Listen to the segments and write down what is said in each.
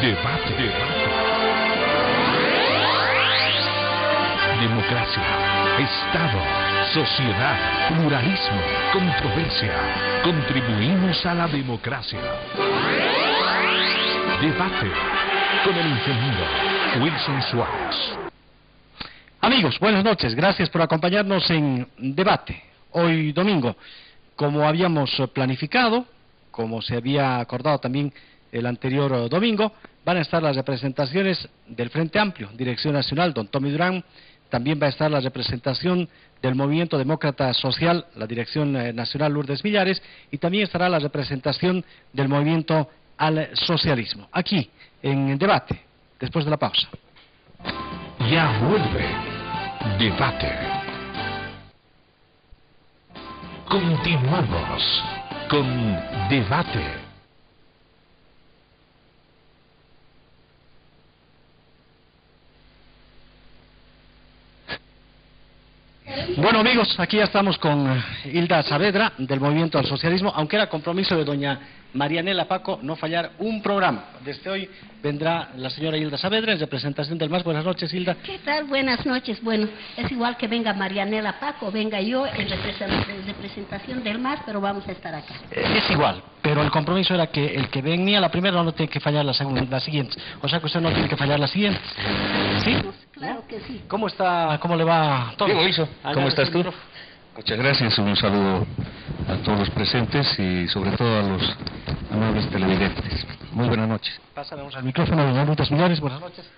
Debate. Democracia, Estado, sociedad, pluralismo, controversia. Contribuimos a la democracia. Debate con el ingeniero Wilson Suárez. Amigos, buenas noches. Gracias por acompañarnos en Debate. Hoy domingo, como habíamos planificado, como se había acordado también el anterior domingo, van a estar las representaciones del Frente Amplio, Dirección Nacional, don Tommy Durán. También va a estar la representación del Movimiento Demócrata Social, la Dirección Nacional, Lourdes Millares, y también estará la representación del Movimiento al Socialismo. Aquí, en Debate, después de la pausa. Ya vuelve Debate. Continuamos con Debate. Bueno, amigos, aquí ya estamos con Hilda Saavedra del Movimiento al Socialismo, aunque era compromiso de doña Marianela Paco no fallar un programa. Desde hoy vendrá la señora Hilda Saavedra en representación del MAS. Buenas noches, Hilda. ¿Qué tal? Buenas noches. Bueno, es igual que venga Marianela Paco, venga yo en representación del MAS, pero vamos a estar acá. Es igual, pero el compromiso era que el que venía la primera no tiene que fallar la siguiente. O sea que usted no tiene que fallar la siguiente. ¿Sí? Claro que sí. ¿Cómo está? ¿Cómo le va todo? Bien, Wilson. ¿Cómo estás tú? Muchas gracias, un saludo a todos los presentes y sobre todo a los amables televidentes. Muy buenas noches. Pásame al micrófono, doña Lourdes Millares. Buenas noches.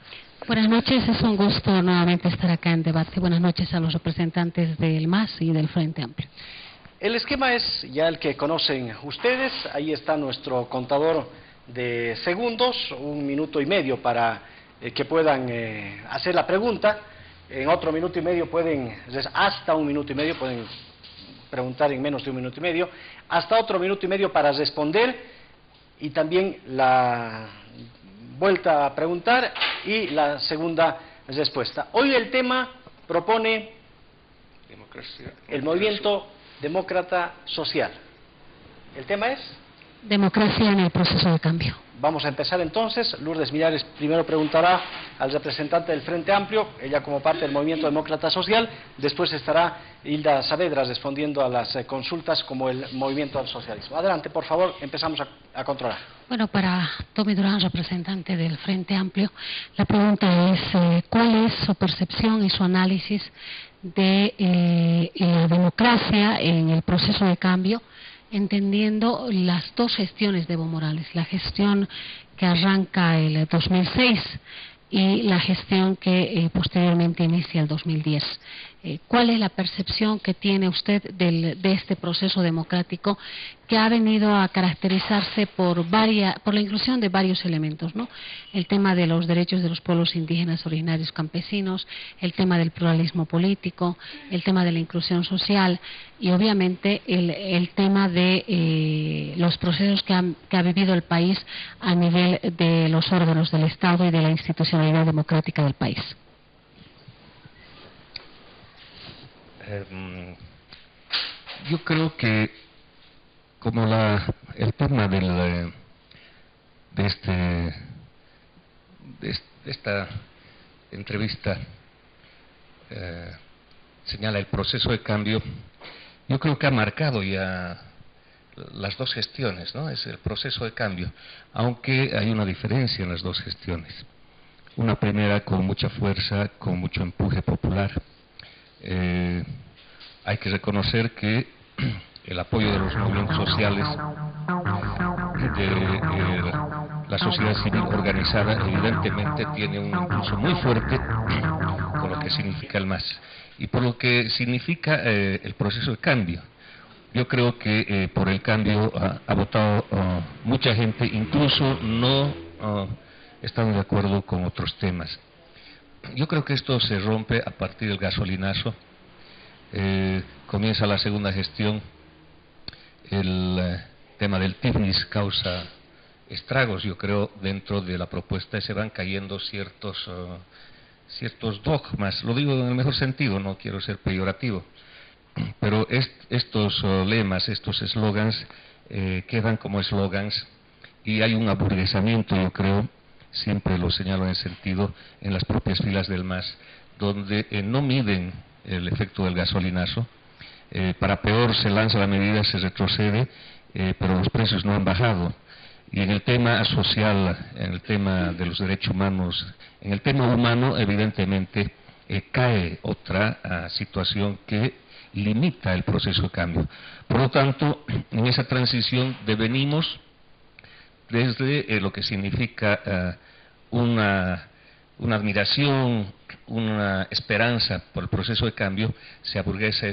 Buenas noches, es un gusto nuevamente estar acá en Debate. Buenas noches a los representantes del MAS y del Frente Amplio. El esquema es ya el que conocen ustedes. Ahí está nuestro contador de segundos, 1 minuto y medio para que puedan hacer la pregunta. En otro minuto y medio pueden, hasta 1 minuto y medio, pueden preguntar en menos de 1 minuto y medio, hasta otro minuto y medio para responder, y también la vuelta a preguntar y la segunda respuesta. Hoy el tema propone el Movimiento Demócrata Social. El tema es Democracia en el proceso de cambio. Vamos a empezar entonces. Lourdes Millares primero preguntará al representante del Frente Amplio, ella como parte del Movimiento Demócrata Social. Después estará Hilda Saavedra respondiendo a las consultas como el Movimiento al Socialismo. Adelante, por favor, empezamos a controlar. Bueno, para Tommy Durán, representante del Frente Amplio, la pregunta es ¿cuál es su percepción y su análisis de la democracia en el proceso de cambio, entendiendo las dos gestiones de Evo Morales, la gestión que arranca el 2006 y la gestión que posteriormente inicia el 2010? ¿Cuál es la percepción que tiene usted de este proceso democrático que ha venido a caracterizarse por la inclusión de varios elementos, ¿no? El tema de los derechos de los pueblos indígenas originarios campesinos, el tema del pluralismo político, el tema de la inclusión social y obviamente el tema de los procesos que ha vivido el país a nivel de los órganos del Estado y de la institucionalidad democrática del país? Yo creo que como el tema de esta entrevista señala el proceso de cambio, yo creo que ha marcado ya las dos gestiones, ¿no? Es el proceso de cambio, aunque hay una diferencia en las dos gestiones. Una primera con mucha fuerza, con mucho empuje popular. Hay que reconocer que el apoyo de los movimientos sociales, de la sociedad civil organizada, evidentemente tiene un impulso muy fuerte con lo que significa el MAS y por lo que significa el proceso de cambio. Yo creo que por el cambio ha votado mucha gente, incluso no están de acuerdo con otros temas. Yo creo que esto se rompe a partir del gasolinazo. Comienza la segunda gestión, el tema del TIFNIS causa estragos, yo creo, dentro de la propuesta, se van cayendo ciertos dogmas, lo digo en el mejor sentido, no quiero ser peyorativo, pero estos lemas, estos eslogans quedan como eslogans y hay un aburguesamiento, yo creo, siempre lo señalo en ese sentido, en las propias filas del MAS, donde no miden el efecto del gasolinazo. Para peor, se lanza la medida, se retrocede, pero los precios no han bajado. Y en el tema social, en el tema de los derechos humanos, en el tema humano, evidentemente, cae otra situación que limita el proceso de cambio. Por lo tanto, en esa transición devenimos desde lo que significa una admiración, una esperanza por el proceso de cambio, se aburguesa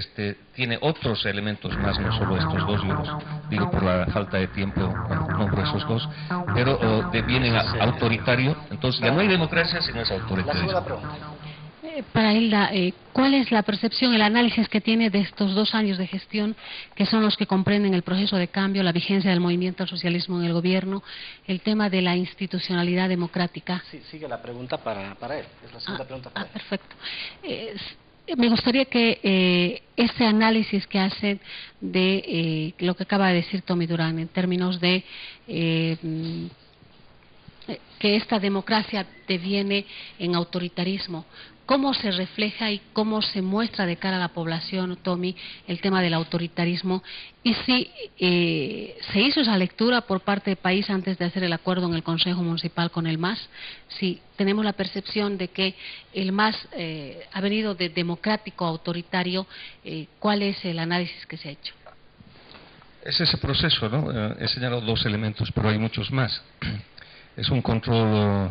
tiene otros elementos más, no solo estos dos, yo los digo por la falta de tiempo, nombro esos dos, pero devienen autoritario, entonces ya no hay democracia sino es autoritarismo. Para Hilda, ¿cuál es la percepción, el análisis que tiene de estos 2 años de gestión, que son los que comprenden el proceso de cambio, la vigencia del movimiento al socialismo en el gobierno, el tema de la institucionalidad democrática? Sí, sigue la pregunta para él, es la segunda pregunta para él. Perfecto. Me gustaría que este análisis que hacen de lo que acaba de decir Tommy Durán, en términos de que esta democracia deviene en autoritarismo, ¿cómo se refleja y cómo se muestra de cara a la población, Tommy, el tema del autoritarismo? Y si se hizo esa lectura por parte del país antes de hacer el acuerdo en el Consejo Municipal con el MAS, si tenemos la percepción de que el MAS ha venido de democrático a autoritario, ¿cuál es el análisis que se ha hecho? Es ese proceso, ¿no? He señalado 2 elementos, pero hay muchos más. Es un control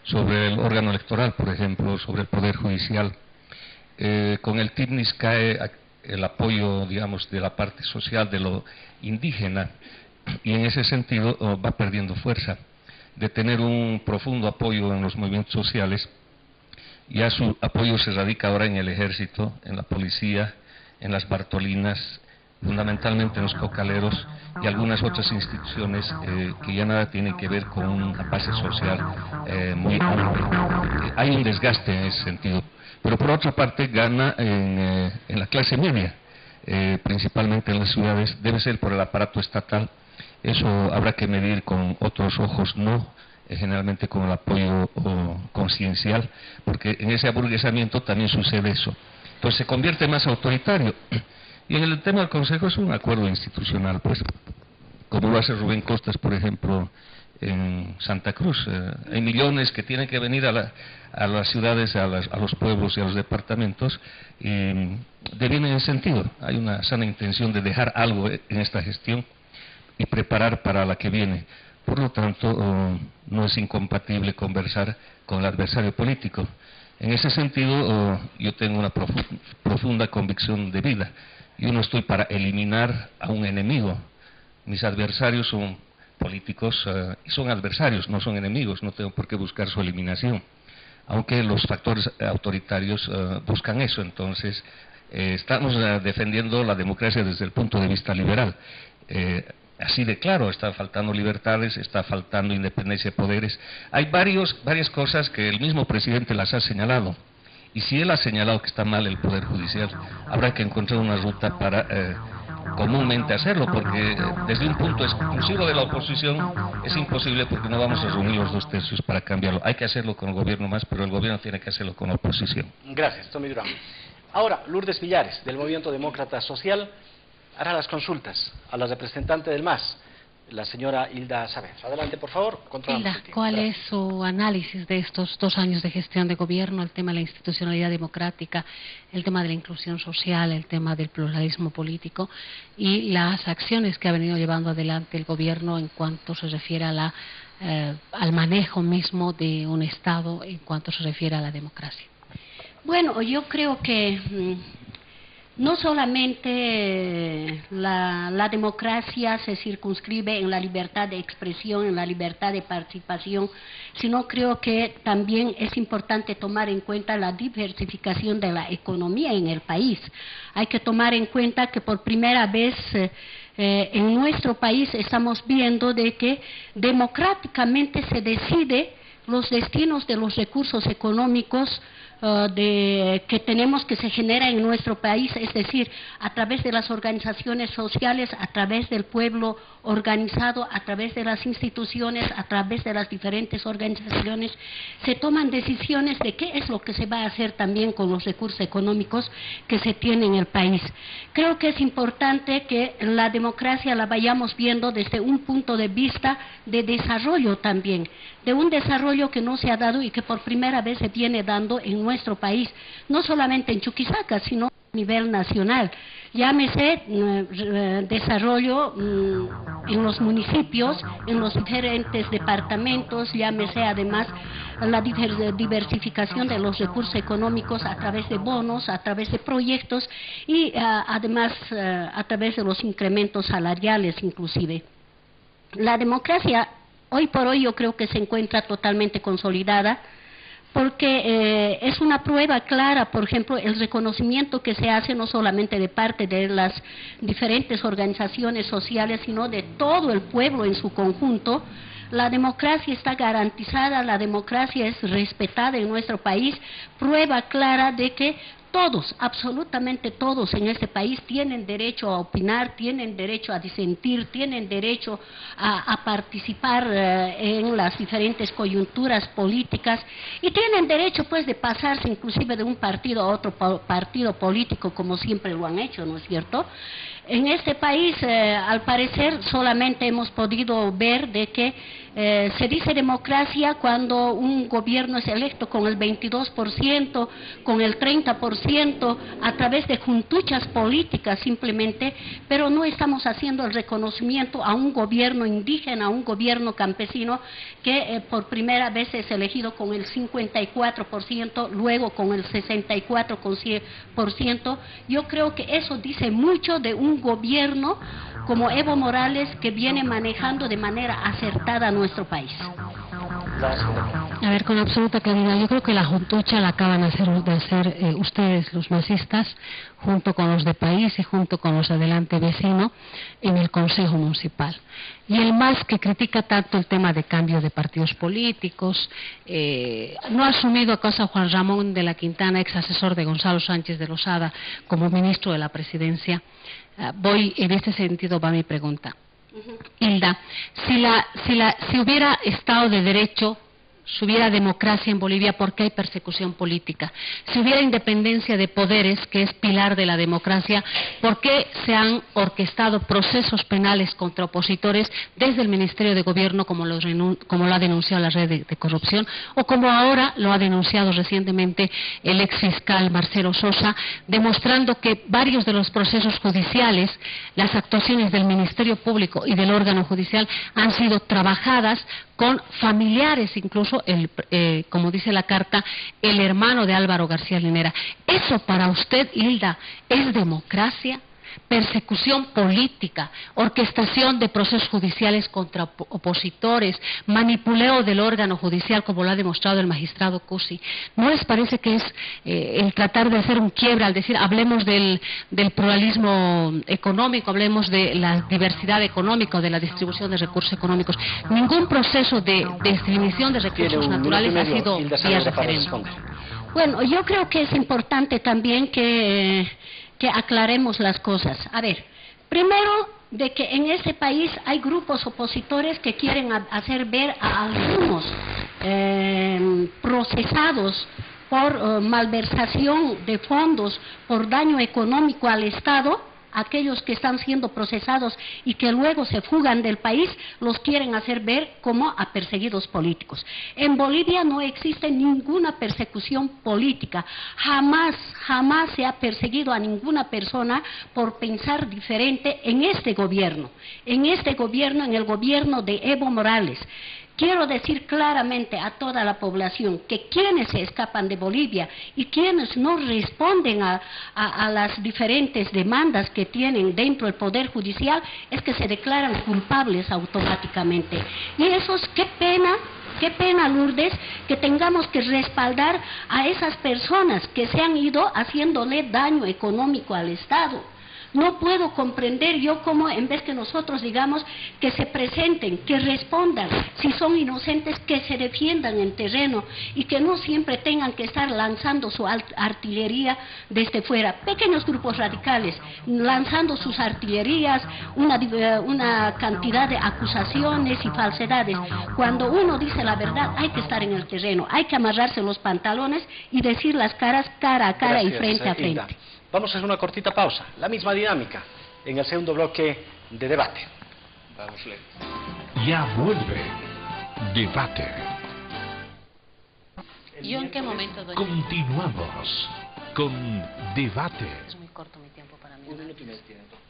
sobre el órgano electoral, por ejemplo, sobre el Poder Judicial. Con el TIPNIS cae el apoyo, digamos, de la parte social, de lo indígena, y en ese sentido va perdiendo fuerza. De tener un profundo apoyo en los movimientos sociales, ya su apoyo se radica ahora en el ejército, en la policía, en las Bartolinas, fundamentalmente en los cocaleros y algunas otras instituciones que ya nada tienen que ver con una base social muy amplia. Hay un desgaste en ese sentido, pero por otra parte gana en la clase media, principalmente en las ciudades, debe ser por el aparato estatal. Eso habrá que medir con otros ojos, no generalmente con el apoyo conciencial, porque en ese aburguesamiento también sucede eso. Entonces se convierte más autoritario. Y en el tema del Consejo es un acuerdo institucional, pues, como lo hace Rubén Costas, por ejemplo, en Santa Cruz. Hay millones que tienen que venir a las ciudades, a los pueblos y a los departamentos, y deviene en ese sentido. Hay una sana intención de dejar algo en esta gestión y preparar para la que viene. Por lo tanto, no es incompatible conversar con el adversario político. En ese sentido, yo tengo una profunda convicción de vida. Yo no estoy para eliminar a un enemigo. Mis adversarios son políticos y son adversarios, no son enemigos, no tengo por qué buscar su eliminación. Aunque los factores autoritarios buscan eso, entonces estamos defendiendo la democracia desde el punto de vista liberal. Así de claro, está faltando libertades, está faltando independencia de poderes. Hay varias cosas que el mismo presidente las ha señalado. Y si él ha señalado que está mal el Poder Judicial, habrá que encontrar una ruta para comúnmente hacerlo, porque desde un punto exclusivo de la oposición es imposible, porque no vamos a reunir los 2 tercios para cambiarlo. Hay que hacerlo con el gobierno más, pero el gobierno tiene que hacerlo con la oposición. Gracias, Tommy Durán. Ahora, Lourdes Villares, del Movimiento Demócrata Social, hará las consultas a la representante del MAS, la señora Hilda Saavedra. Adelante, por favor. Hilda, ¿cuál es su análisis de estos 2 años de gestión de gobierno, el tema de la institucionalidad democrática, el tema de la inclusión social, el tema del pluralismo político y las acciones que ha venido llevando adelante el gobierno en cuanto se refiere a al manejo mismo de un Estado, en cuanto se refiere a la democracia? Bueno, yo creo que no solamente la democracia se circunscribe en la libertad de expresión, en la libertad de participación, sino creo que también es importante tomar en cuenta la diversificación de la economía en el país. Hay que tomar en cuenta que por primera vez en nuestro país estamos viendo de que democráticamente se decide los destinos de los recursos económicos que tenemos que se genera en nuestro país, es decir, a través de las organizaciones sociales, a través del pueblo organizado, a través de las instituciones, a través de las diferentes organizaciones, se toman decisiones de qué es lo que se va a hacer también con los recursos económicos que se tienen en el país. Creo que es importante que la democracia la vayamos viendo desde un punto de vista de desarrollo también, de un desarrollo que no se ha dado y que por primera vez se viene dando en nuestro país, no solamente en Chuquisaca, sino a nivel nacional. Llámese desarrollo en los municipios, en los diferentes departamentos, llámese además la diversificación de los recursos económicos a través de bonos, a través de proyectos y además a través de los incrementos salariales inclusive. La democracia hoy por hoy yo creo que se encuentra totalmente consolidada, porque es una prueba clara, por ejemplo, el reconocimiento que se hace no solamente de parte de las diferentes organizaciones sociales, sino de todo el pueblo en su conjunto. La democracia está garantizada, la democracia es respetada en nuestro país, prueba clara de que todos, absolutamente todos en este país tienen derecho a opinar, tienen derecho a disentir, tienen derecho a participar en las diferentes coyunturas políticas y tienen derecho pues de pasarse inclusive de un partido a otro partido político como siempre lo han hecho, ¿no es cierto? En este país, al parecer, solamente hemos podido ver de que se dice democracia cuando un gobierno es electo con el 22%, con el 30%, a través de juntuchas políticas simplemente, pero no estamos haciendo el reconocimiento a un gobierno indígena, a un gobierno campesino que por primera vez es elegido con el 54%, luego con el 64%. Yo creo que eso dice mucho de un gobierno como Evo Morales que viene manejando de manera acertada a nuestro país. A ver, con absoluta claridad, yo creo que la juntucha la acaban de hacer ustedes, los masistas, junto con los de país y junto con los Adelante Vecino, en el Consejo Municipal. Y el MAS, que critica tanto el tema de cambio de partidos políticos, no ha asumido acaso a Juan Ramón de la Quintana, ex asesor de Gonzalo Sánchez de Losada, como ministro de la Presidencia. En este sentido va mi pregunta. Hilda, si hubiera Estado de Derecho, si hubiera democracia en Bolivia, ¿por qué hay persecución política? Si hubiera independencia de poderes, que es pilar de la democracia, ¿por qué se han orquestado procesos penales contra opositores desde el Ministerio de Gobierno, como lo ha denunciado la red de corrupción, o como ahora lo ha denunciado recientemente el exfiscal Marcelo Sosa, demostrando que varios de los procesos judiciales, las actuaciones del Ministerio Público y del órgano judicial han sido trabajadas con familiares, incluso, como dice la carta, el hermano de Álvaro García Linera? ¿Eso para usted, Hilda, es democracia? Persecución política, orquestación de procesos judiciales contra opositores, manipuleo del órgano judicial, como lo ha demostrado el magistrado Cusi. ¿No les parece que es el tratar de hacer un quiebre al decir, hablemos del pluralismo económico, hablemos de la diversidad económica o de la distribución de recursos económicos? Ningún proceso de definición de recursos naturales ha sido vía referéndum. Bueno, yo creo que es importante también que aclaremos las cosas. A ver, primero, de que en este país hay grupos opositores que quieren hacer ver a algunos procesados por malversación de fondos, por daño económico al Estado, aquellos que están siendo procesados y que luego se fugan del país, los quieren hacer ver como a perseguidos políticos. En Bolivia no existe ninguna persecución política, jamás se ha perseguido a ninguna persona por pensar diferente en este gobierno, en el gobierno de Evo Morales. Quiero decir claramente a toda la población que quienes se escapan de Bolivia y quienes no responden a las diferentes demandas que tienen dentro del Poder Judicial es que se declaran culpables automáticamente. Y eso es qué pena, Lourdes, que tengamos que respaldar a esas personas que se han ido haciéndole daño económico al Estado. No puedo comprender yo cómo en vez que nosotros digamos que se presenten, que respondan, si son inocentes, que se defiendan en terreno y que no siempre tengan que estar lanzando su artillería desde fuera. Pequeños grupos radicales lanzando sus artillerías, una cantidad de acusaciones y falsedades. Cuando uno dice la verdad hay que estar en el terreno, hay que amarrarse los pantalones y decir las caras cara a cara. Gracias, y frente a frente. Hilda. Vamos a hacer una cortita pausa. La misma dinámica en el segundo bloque de debate. Vamos, Ya vuelve debate. ¿Yo en qué momento doy? Continuamos con debate. Es muy corto mi tiempo para mí. 1 minuto y medio tienen todos.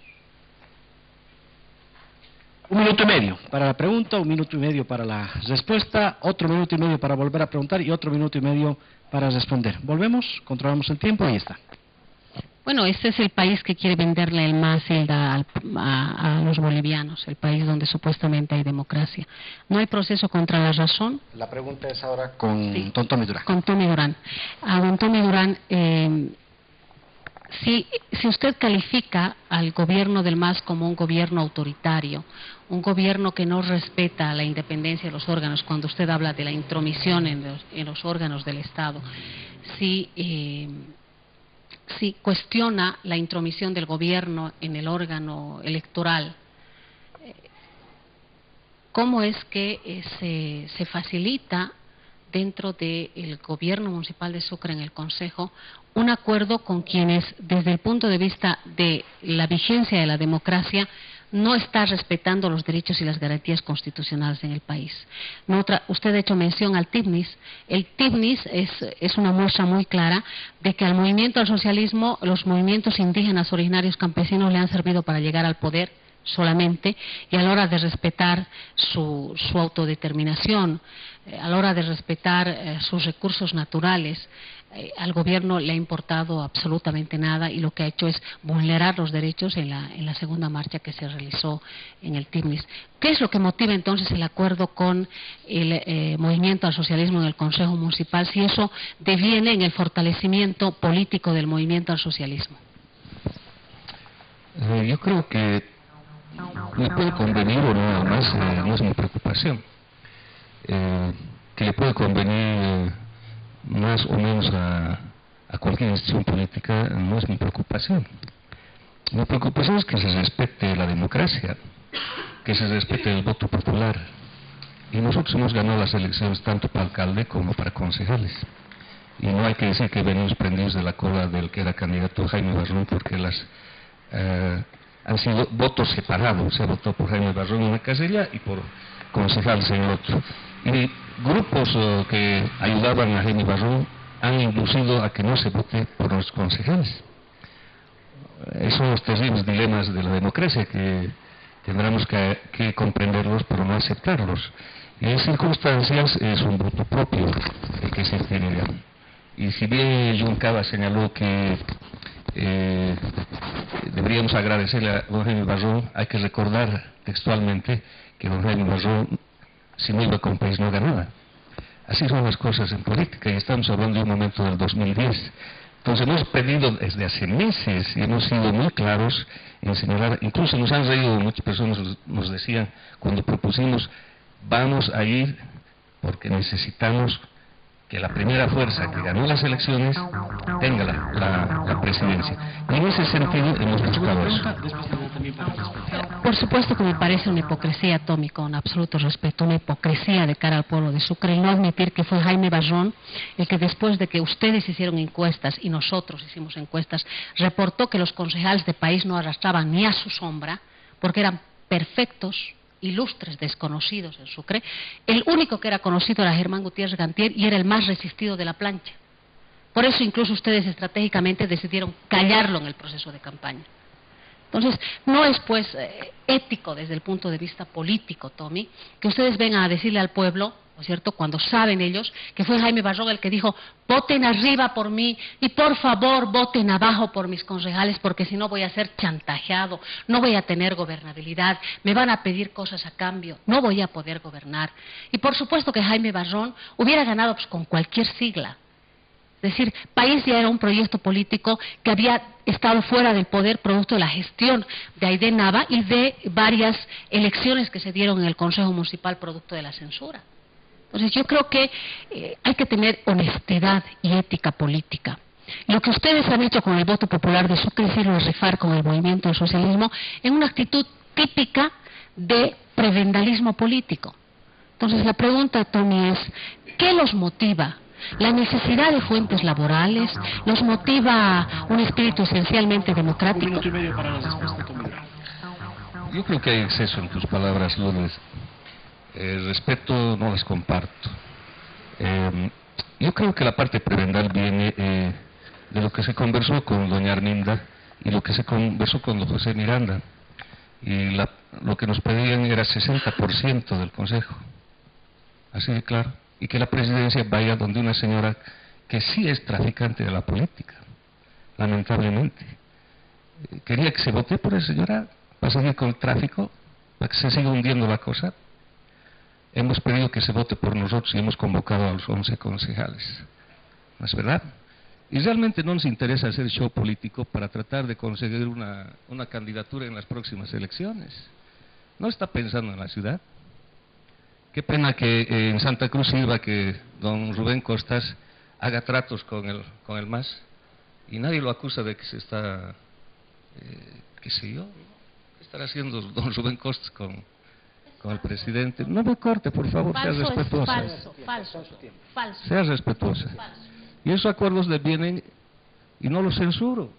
1 minuto y medio para la pregunta, 1 minuto y medio para la respuesta, otro minuto y medio para volver a preguntar y otro minuto y medio para responder. Volvemos, controlamos el tiempo, ahí está. Bueno, este es el país que quiere venderle el MAS, Hilda, a los bolivianos, el país donde supuestamente hay democracia. No hay proceso contra la razón. La pregunta es ahora con don Tommy Durán. Con Tommy Durán. A don Tommy Durán, si usted califica al gobierno del MAS como un gobierno autoritario, un gobierno que no respeta la independencia de los órganos, cuando usted habla de la intromisión en los órganos del Estado, si cuestiona la intromisión del gobierno en el órgano electoral, ¿cómo es que se facilita dentro del gobierno municipal de Sucre en el Consejo un acuerdo con quienes desde el punto de vista de la vigencia de la democracia no está respetando los derechos y las garantías constitucionales en el país? Usted ha hecho mención al TIBNIS. El TIBNIS es una muestra muy clara de que al movimiento al socialismo los movimientos indígenas originarios campesinos le han servido para llegar al poder solamente, y a la hora de respetar su autodeterminación, a la hora de respetar sus recursos naturales, al gobierno le ha importado absolutamente nada, y lo que ha hecho es vulnerar los derechos en la segunda marcha que se realizó en el TIBNIS. ¿Qué es lo que motiva entonces el acuerdo con el movimiento al socialismo en el Consejo Municipal, si eso deviene en el fortalecimiento político del movimiento al socialismo? Yo creo que le puede convenir o no, además no es mi preocupación. Que le puede convenir más o menos a cualquier institución política no es mi preocupación. Mi preocupación es que se respete la democracia, que se respete el voto popular. Y nosotros hemos ganado las elecciones tanto para alcalde como para concejales. Y no hay que decir que venimos prendidos de la cola del que era candidato Jaime Barrón, porque han sido votos separados. Se votó por Jaime Barrón en una casilla y por concejales en otro. Y grupos que ayudaban a Jaime Barrón han inducido a que no se vote por los concejales. Esos son los terribles dilemas de la democracia que tendremos que comprenderlos, pero no aceptarlos. Y en circunstancias es un voto propio el que se genera. Y si bien John Cava señaló que deberíamos agradecerle a don Jaime Barrón, hay que recordar textualmente que don Jaime Barrón, si no iba con país, no ganaba. Así son las cosas en política, y estamos hablando de un momento del 2010. Entonces hemos pedido desde hace meses y hemos sido muy claros en señalar, incluso nos han reído, muchas personas nos decían cuando propusimos, vamos a ir porque necesitamos que la primera fuerza que ganó las elecciones tenga la presidencia. Y en ese sentido hemos buscado eso. Por supuesto que me parece una hipocresía, Tommy, con absoluto respeto, una hipocresía de cara al pueblo de Sucre, el no admitir que fue Jaime Barrón el que, después de que ustedes hicieron encuestas y nosotros hicimos encuestas, reportó que los concejales de país no arrastraban ni a su sombra, porque eran perfectos, ilustres desconocidos en Sucre. El único que era conocido era Germán Gutiérrez Gantier, y era el más resistido de la plancha. Por eso incluso ustedes estratégicamente decidieron callarlo en el proceso de campaña. Entonces, no es pues ético desde el punto de vista político, Tommy, que ustedes vengan a decirle al pueblo, ¿no es cierto?, cuando saben ellos que fue Jaime Barrón el que dijo, voten arriba por mí y por favor voten abajo por mis concejales, porque si no voy a ser chantajeado, no voy a tener gobernabilidad, me van a pedir cosas a cambio, no voy a poder gobernar. Y por supuesto que Jaime Barrón hubiera ganado pues con cualquier sigla. Es decir, País ya era un proyecto político que había estado fuera del poder producto de la gestión de Aide Nava y de varias elecciones que se dieron en el Consejo Municipal producto de la censura. Entonces yo creo que hay que tener honestidad y ética política. Lo que ustedes han hecho con el voto popular de Sucre y rifar con el movimiento del socialismo en una actitud típica de prebendalismo político. Entonces la pregunta, Tommy, es ¿qué los motiva? ¿La necesidad de fuentes laborales? ¿Los motiva un espíritu esencialmente democrático? Un minuto y medio para la respuesta, Tommy. Yo creo que hay exceso en tus palabras, Lourdes. Respeto no las comparto. Yo creo que la parte prebendal viene de lo que se conversó con doña Arminda y lo que se conversó con don José Miranda. Y lo que nos pedían era 60% del Consejo. Así de claro. Y que la presidencia vaya donde una señora que sí es traficante de la política, lamentablemente. Quería que se vote por esa señora para seguir con el tráfico, para que se siga hundiendo la cosa. Hemos pedido que se vote por nosotros y hemos convocado a los 11 concejales. ¿No es verdad? Y realmente no nos interesa hacer show político para tratar de conseguir una candidatura en las próximas elecciones. No está pensando en la ciudad. Qué pena que en Santa Cruz sirva que don Rubén Costas haga tratos con el MAS y nadie lo acusa de que se está, qué sé yo, ¿qué estará haciendo don Rubén Costas con el presidente? No me corte, por favor, sea respetuosa. Falso. Sea respetuosa. Y esos acuerdos le vienen y no los censuro,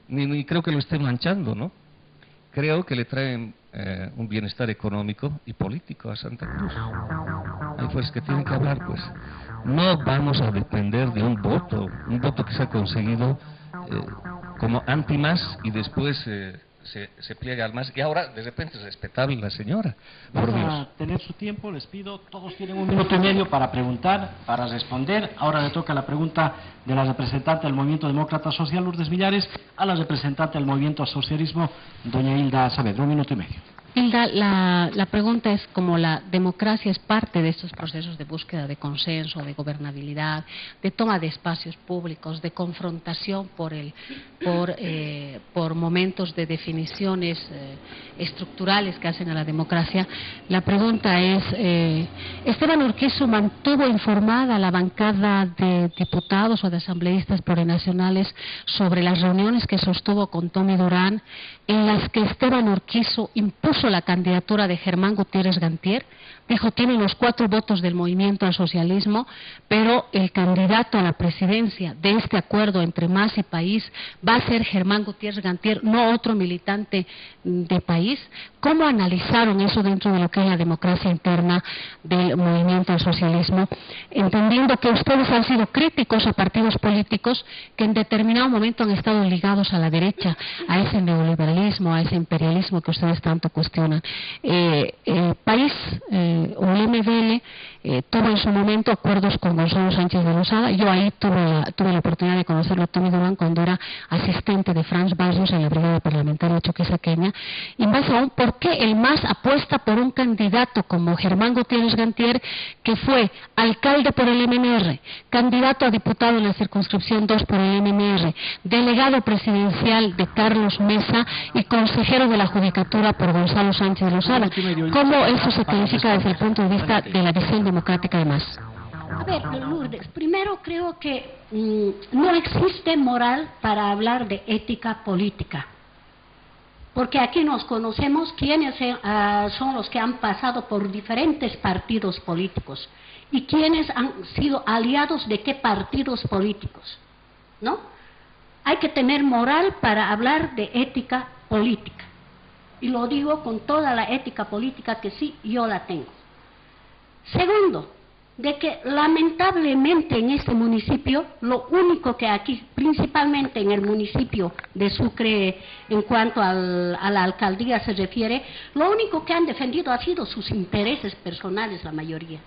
ni creo que lo estén manchando, ¿no? Creo que le traen un bienestar económico y político a Santa Cruz. Hay fuerzas que tienen que hablar, pues. No vamos a depender de un voto que se ha conseguido como anti-MAS y después se pliega al MAS y ahora de repente es respetable la señora. Por Vamos Dios. a tener su tiempo, les pido, todos tienen un minuto y medio para preguntar, para responder. Ahora le toca la pregunta de la representante del Movimiento Demócrata Social, Lourdes Millares, a la representante del Movimiento Socialismo, doña Hilda Saavedra. Un minuto y medio. Hilda, la pregunta es, como la democracia es parte de estos procesos de búsqueda de consenso, de gobernabilidad, de toma de espacios públicos, de confrontación por momentos de definiciones estructurales que hacen a la democracia, la pregunta es, Esteban Urquizu mantuvo informada a la bancada de diputados o de asambleístas plurinacionales sobre las reuniones que sostuvo con Tommy Durán, en las que Esteban Urquizu impuso la candidatura de Germán Gutiérrez Gantier. Dijo, tienen los 4 votos del movimiento al socialismo, pero el candidato a la presidencia de este acuerdo entre MAS y País va a ser Germán Gutiérrez Gantier, no otro militante de País. ¿Cómo analizaron eso dentro de lo que es la democracia interna del movimiento al socialismo? Entendiendo que ustedes han sido críticos a partidos políticos que en determinado momento han estado ligados a la derecha, a ese neoliberalismo, a ese imperialismo que ustedes tanto cuestionan. País o el MDL tuvo en su momento acuerdos con Gonzalo Sánchez de Lozada. Yo ahí tuve la oportunidad de conocerlo a Tommy Durán cuando era asistente de Franz Barrios en la brigada parlamentaria choquisaqueña. Y más aún, ¿por qué el MAS apuesta por un candidato como Germán Gutiérrez Gantier, que fue alcalde por el MNR, candidato a diputado en la circunscripción 2 por el MNR, delegado presidencial de Carlos Mesa y consejero de la Judicatura por Gonzalo Sánchez de Lozada? ¿Cómo eso se califica desde el punto de vista de la visión democrática de MAS? A ver, Lourdes, primero creo que no existe moral para hablar de ética política. Porque aquí nos conocemos quiénes son los que han pasado por diferentes partidos políticos y quiénes han sido aliados de qué partidos políticos, ¿no? Hay que tener moral para hablar de ética política. Y lo digo con toda la ética política que sí, yo la tengo. Segundo, de que lamentablemente en este municipio, lo único que aquí, principalmente en el municipio de Sucre, en cuanto a la alcaldía se refiere, lo único que han defendido ha sido sus intereses personales, la mayoría.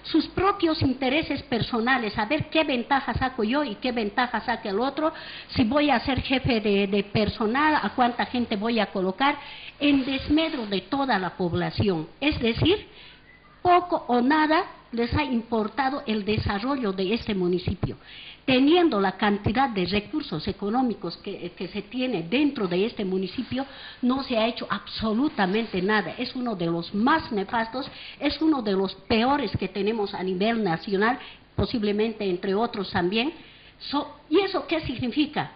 Sus propios intereses personales, a ver qué ventaja saco yo y qué ventaja saca el otro, si voy a ser jefe de personal, a cuánta gente voy a colocar, en desmedro de toda la población. Es decir, poco o nada les ha importado el desarrollo de este municipio. Teniendo la cantidad de recursos económicos que se tiene dentro de este municipio, no se ha hecho absolutamente nada. Es uno de los más nefastos, es uno de los peores que tenemos a nivel nacional, posiblemente entre otros también. ¿Y eso qué significa?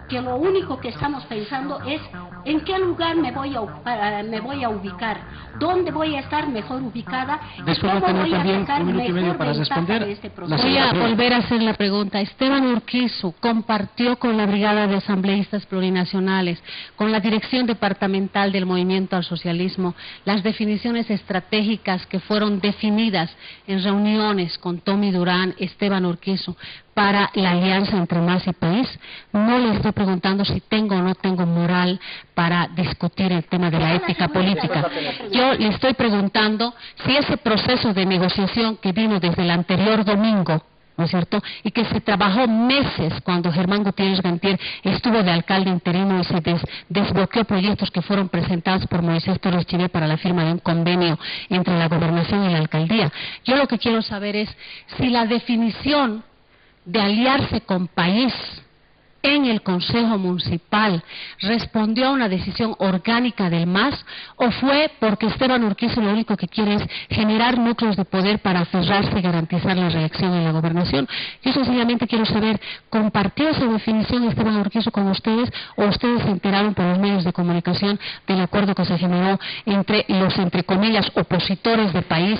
Que lo único que estamos pensando es en qué lugar me voy a ubicar, dónde voy a estar mejor ubicada, después cómo tener voy a también sacar un minuto y medio mejor para ventaja responder. de este proceso. Voy a volver a hacer la pregunta. Esteban Urquizu compartió con la Brigada de Asambleístas Plurinacionales, con la Dirección Departamental del Movimiento al Socialismo, las definiciones estratégicas que fueron definidas en reuniones con Tommy Durán, Esteban Urquizu, para la alianza entre MAS y País. No le estoy preguntando si tengo o no tengo moral para discutir el tema de la ética política. Yo le estoy preguntando si ese proceso de negociación que vino desde el anterior domingo, ¿no es cierto?, y que se trabajó meses cuando Germán Gutiérrez Gantier estuvo de alcalde interino y se desbloqueó proyectos que fueron presentados por Moisés Torres Chivé para la firma de un convenio entre la gobernación y la alcaldía. Yo lo que quiero saber es si la definición de aliarse con País en el Consejo Municipal respondió a una decisión orgánica del MAS, o fue porque Esteban Urquizu lo único que quiere es generar núcleos de poder para aferrarse y garantizar la reelección en la gobernación. Yo sencillamente quiero saber, ¿compartió esa definición Esteban Urquizu con ustedes, o ustedes se enteraron por los medios de comunicación del acuerdo que se generó entre los, entre comillas, opositores de País,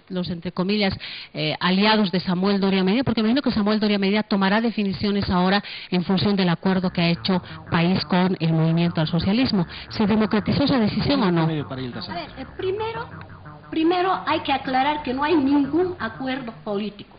los entre comillas, aliados de Samuel Doria Medina? Porque me imagino que Samuel Doria Medina tomará definiciones ahora en función del acuerdo que ha hecho País con el Movimiento al Socialismo. ¿Se democratizó esa decisión o no? A ver, primero hay que aclarar que no hay ningún acuerdo político,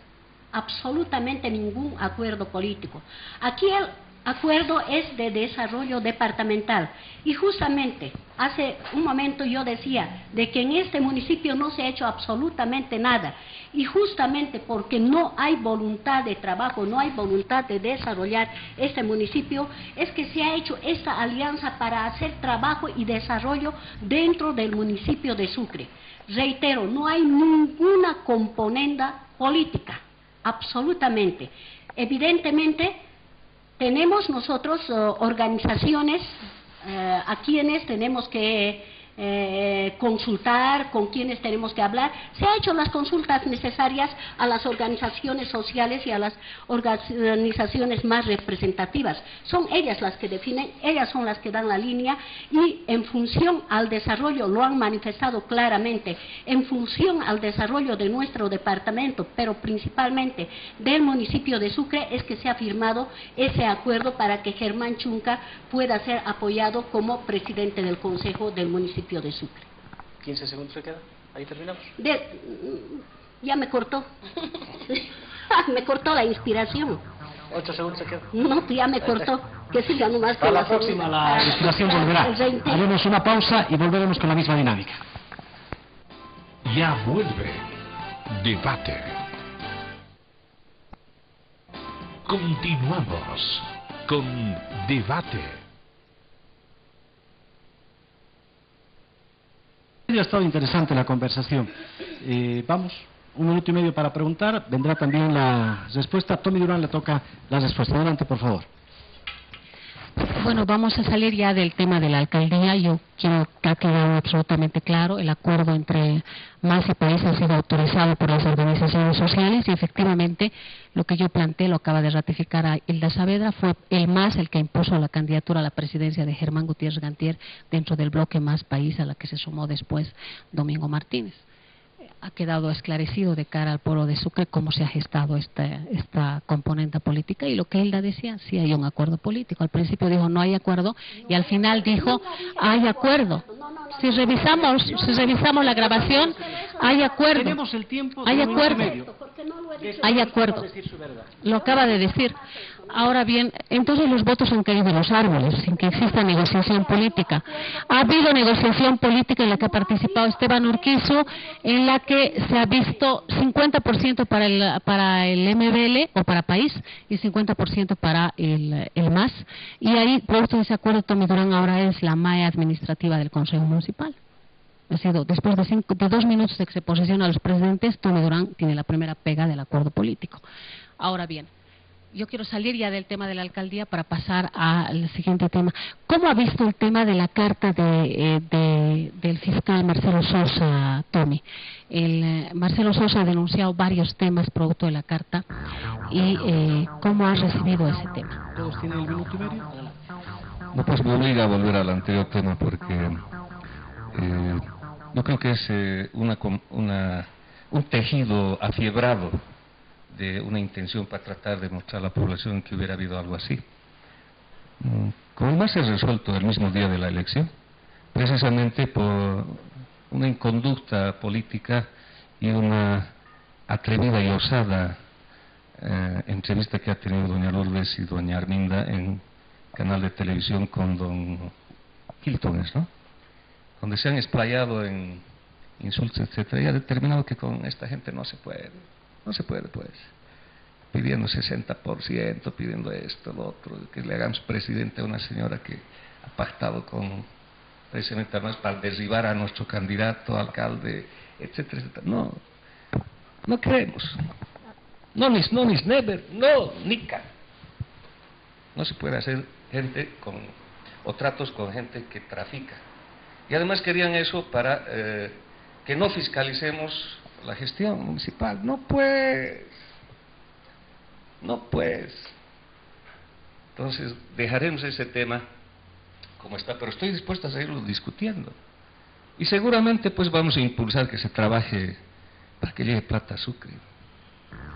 absolutamente ningún acuerdo político. Aquí el acuerdo es de desarrollo departamental, y justamente hace un momento yo decía de que en este municipio no se ha hecho absolutamente nada, y justamente porque no hay voluntad de trabajo, no hay voluntad de desarrollar este municipio, es que se ha hecho esta alianza para hacer trabajo y desarrollo dentro del municipio de Sucre. Reitero, no hay ninguna componenda política, absolutamente. Evidentemente, tenemos nosotros organizaciones a quienes tenemos que consultar, con quienes tenemos que hablar. Se han hecho las consultas necesarias a las organizaciones sociales y a las organizaciones más representativas. Son ellas las que definen, ellas son las que dan la línea, y en función al desarrollo, lo han manifestado claramente, en función al desarrollo de nuestro departamento, pero principalmente del municipio de Sucre, es que se ha firmado ese acuerdo para que Germán Chunca pueda ser apoyado como presidente del Consejo del municipio de Sucre. 15 segundos se queda, ahí terminamos. Ya me cortó. Me cortó la inspiración. 8 segundos se queda. No, ya me cortó. Que siga nomás. Para la próxima la inspiración volverá. Haremos una pausa y volveremos con la misma dinámica. Ya vuelve Debate. Continuamos con Debate. Ha estado interesante la conversación. Vamos, 1 minuto y medio para preguntar. Vendrá también la respuesta. A Tommy Durán le toca la respuesta. Adelante, por favor. Bueno, vamos a salir ya del tema de la alcaldía. Yo quiero que ha quedado absolutamente claro, el acuerdo entre MAS y País ha sido autorizado por las organizaciones sociales, y efectivamente lo que yo planteé, lo acaba de ratificar a Hilda Saavedra, fue el MAS el que impuso la candidatura a la presidencia de Germán Gutiérrez Gantier dentro del bloque MAS País, a la que se sumó después Domingo Martínez. Ha quedado esclarecido de cara al pueblo de Sucre cómo se ha gestado esta componente política, y lo que Hilda decía, sí hay un acuerdo político. Al principio dijo no hay acuerdo, y al final dijo hay acuerdo. Si revisamos la grabación, hay acuerdo. Tenemos el tiempo. Hay acuerdo. Hay acuerdo. Lo acaba de decir. Ahora bien, entonces los votos han caído de los árboles, sin que exista negociación política. Ha habido negociación política en la que ha participado Esteban Urquizu, en la que se ha visto 50% para el MBL o para País y 50% para el MAS. Y ahí, producto de ese acuerdo, Tommy Durán ahora es la MAE administrativa del Consejo Municipal. Ha sido, después de 2 minutos de exposición a los presidentes, Tommy Durán tiene la primera pega del acuerdo político. Ahora bien, yo quiero salir ya del tema de la alcaldía para pasar al siguiente tema. ¿Cómo ha visto el tema de la carta del fiscal Marcelo Sosa, Tommy? Marcelo Sosa ha denunciado varios temas producto de la carta y ¿cómo ha recibido ese tema? ¿Todos tienen el minuto y medio? No, pues me obliga a volver al anterior tema porque yo creo que es un tejido afiebrado de una intención para tratar de mostrar a la población que hubiera habido algo así. Como más se resuelto el mismo día de la elección, precisamente por una inconducta política y una atrevida y osada entrevista que ha tenido doña Lourdes y doña Arminda en canal de televisión con don Hilton, ¿no? Donde se han explayado en insultos, etcétera, y ha determinado que con esta gente no se puede, pues, pidiendo 60%, pidiendo esto, lo otro, que le hagamos presidente a una señora que ha pactado con, precisamente además, para derribar a nuestro candidato, alcalde, etcétera, etcétera. No queremos. No, never, no, nica. No se puede hacer gente o tratos con gente que trafica. Y además querían eso para que no fiscalicemos la gestión municipal. No pues. Entonces dejaremos ese tema como está, pero estoy dispuesto a seguirlo discutiendo. Y seguramente pues vamos a impulsar que se trabaje para que llegue plata a Sucre.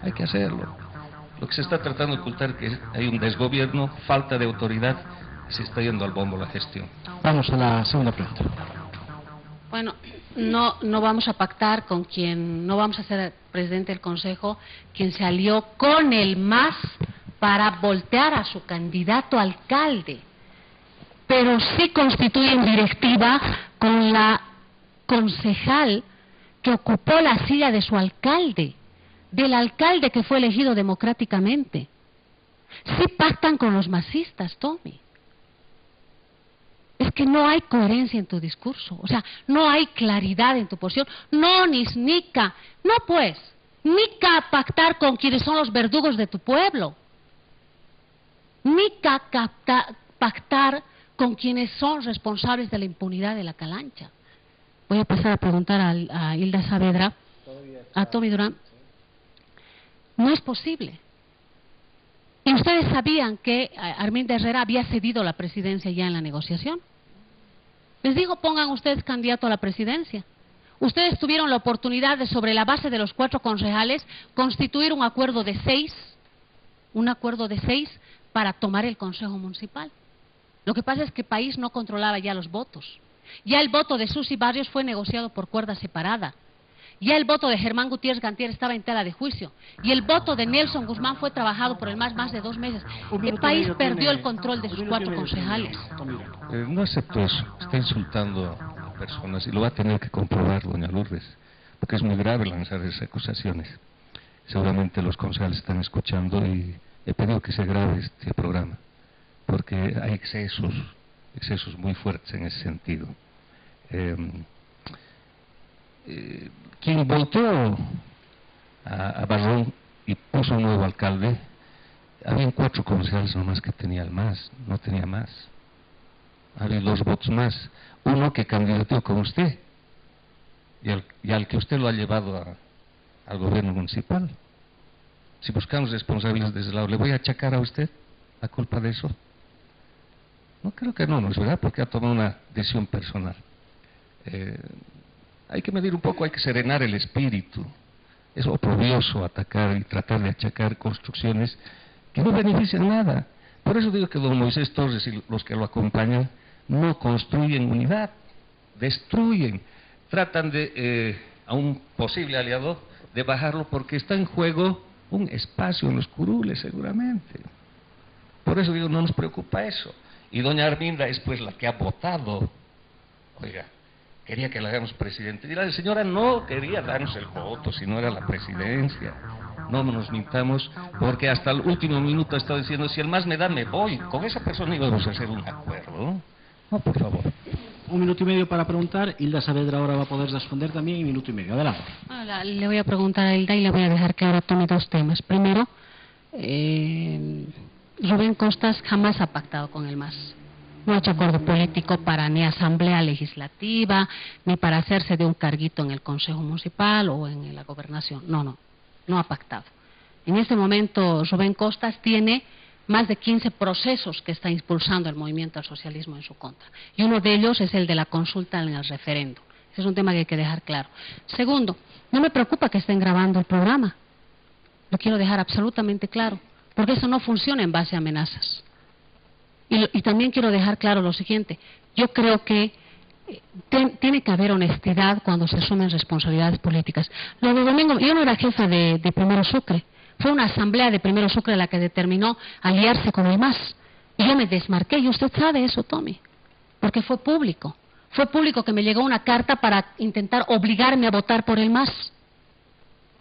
Hay que hacerlo. Lo que se está tratando de ocultar es que hay un desgobierno, falta de autoridad, y se está yendo al bombo la gestión. Vamos a la segunda pregunta. Bueno, no vamos a pactar con quien, no vamos a ser presidente del Consejo, quien se alió con el MAS para voltear a su candidato a alcalde, pero sí constituyen directiva con la concejal que ocupó la silla de su alcalde, del alcalde que fue elegido democráticamente. Sí pactan con los masistas, Tommy. Es que no hay coherencia en tu discurso, o sea, no hay claridad en tu posición. No, nica, no pues, nica pactar con quienes son los verdugos de tu pueblo. Nica pactar con quienes son responsables de la impunidad de la Calancha. Voy a pasar a preguntar a Hilda Saavedra, a Tommy Durán. No es posible. ¿Y ustedes sabían que Arminda Herrera había cedido la presidencia ya en la negociación? Les digo, pongan ustedes candidato a la presidencia. Ustedes tuvieron la oportunidad de, sobre la base de los 4 concejales, constituir un acuerdo de 6 para tomar el Consejo Municipal. Lo que pasa es que el país no controlaba ya los votos. Ya el voto de Susi Barrios fue negociado por cuerda separada. Ya el voto de Germán Gutiérrez Gantier estaba en tela de juicio. Y el voto de Nelson Guzmán fue trabajado por el MAS más de 2 meses. El país perdió el control de sus 4 concejales. No acepto eso. Está insultando a personas y lo va a tener que comprobar doña Lourdes, porque es muy grave lanzar esas acusaciones. Seguramente los concejales están escuchando y he pedido que se grabe este programa, porque hay excesos muy fuertes en ese sentido. Quien volteó a Barrón y puso un nuevo alcalde, habían 4 concejales nomás que tenía el MAS, no tenía más. Había 2 votos más, uno que candidateó con usted y al que usted lo ha llevado al gobierno municipal. Si buscamos responsables desde el lado, ¿le voy a achacar a usted la culpa de eso? No, creo que no, ¿no es verdad? Porque ha tomado una decisión personal. Hay que medir un poco, hay que serenar el espíritu. Es oprobioso atacar y tratar de achacar construcciones que no benefician nada. Por eso digo que don Moisés Torres y los que lo acompañan no construyen unidad, destruyen, tratan de a un posible aliado de bajarlo porque está en juego un espacio en los curules seguramente. Por eso digo, no nos preocupa eso. Y doña Arminda es pues la que ha votado. Oiga, quería que la hagamos presidente. Y la señora no quería darnos el voto, si no era la presidencia. No nos mintamos, porque hasta el último minuto ha estado diciendo, si el MAS me da, me voy. Con esa persona íbamos a hacer un acuerdo. No, por favor. un minuto y medio para preguntar. Hilda Saavedra ahora va a poder responder también en minuto y medio. Adelante. Le voy a preguntar a Hilda y le voy a dejar claro tome dos temas. Primero, Rubén Costas jamás ha pactado con el MAS. No ha hecho acuerdo político para ni asamblea legislativa, ni para hacerse de un carguito en el Consejo Municipal o en la Gobernación. No ha pactado. En este momento Rubén Costas tiene más de 15 procesos que está impulsando el movimiento al socialismo en su contra. Y uno de ellos es el de la consulta en el referéndum. Ese es un tema que hay que dejar claro. Segundo, no me preocupa que estén grabando el programa. Lo quiero dejar absolutamente claro, porque eso no funciona en base a amenazas. Y también quiero dejar claro lo siguiente, yo creo que tiene que haber honestidad cuando se asumen responsabilidades políticas. Lo de domingo, yo no era jefa de Primero Sucre, fue una asamblea de Primero Sucre la que determinó aliarse con el MAS. Y yo me desmarqué, y usted sabe eso, Tommy, porque fue público. Fue público que me llegó una carta para intentar obligarme a votar por el MAS.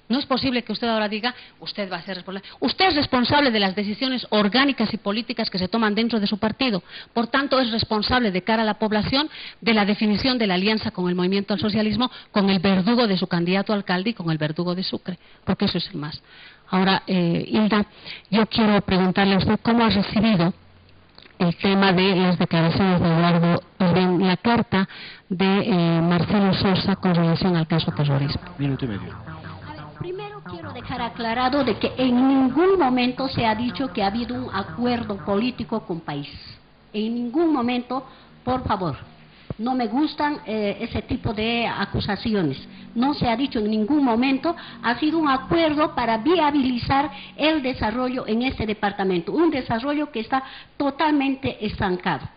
No es posible que usted ahora diga, usted va a ser responsable. Usted es responsable de las decisiones orgánicas y políticas que se toman dentro de su partido. Por tanto, es responsable de cara a la población de la definición de la alianza con el movimiento al socialismo, con el verdugo de su candidato a alcalde y con el verdugo de Sucre, porque eso es el MAS. Ahora, Hilda, yo quiero preguntarle a usted cómo ha recibido el tema de las declaraciones de Eduardo, la carta de Marcelo Sosa con relación al caso terrorismo. Minuto y medio. Primero quiero dejar aclarado de que en ningún momento se ha dicho que ha habido un acuerdo político con país. En ningún momento, por favor, no me gustan ese tipo de acusaciones. No se ha dicho en ningún momento, ha sido un acuerdo para viabilizar el desarrollo en este departamento, un desarrollo que está totalmente estancado.